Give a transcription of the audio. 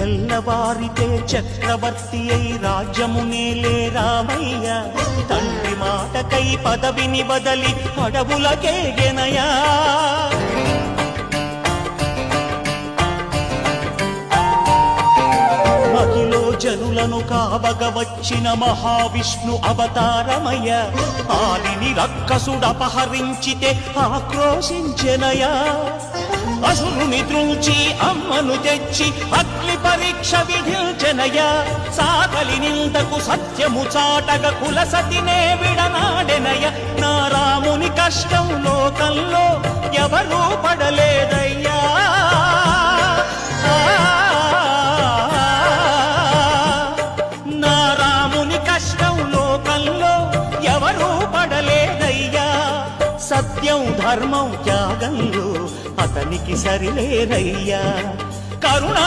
తెల్లవారితే చక్రవర్తి అయి రాజ్యమునేలే రామయ్య తండ్రి మాటకై పదవిని బదలి అడవులకేగెనయా మహిలో జనులను కావగ వచ్చిన మహావిష్ణు అవతారమయ్య ఆలిని రక్కసుడపహరించితే ఆక్రోశించెనయా అసురుని త్రుంచి అమ్మను తెచ్చి అగ్ని పరీక్ష విధించెనయా సాకలి నిందకు సత్యము చాటగ కులసతినే విడనాడెనయ నా రాముని కష్టం లోకంలో ఎవరూ పడలేదయ్యా నా రాముని కష్టం లోకంలో ఎవరూ పడలేదయ్యా సత్యం ధర్మం త్యాగంలో అతనికి సరిలేరయ్యా కరుణా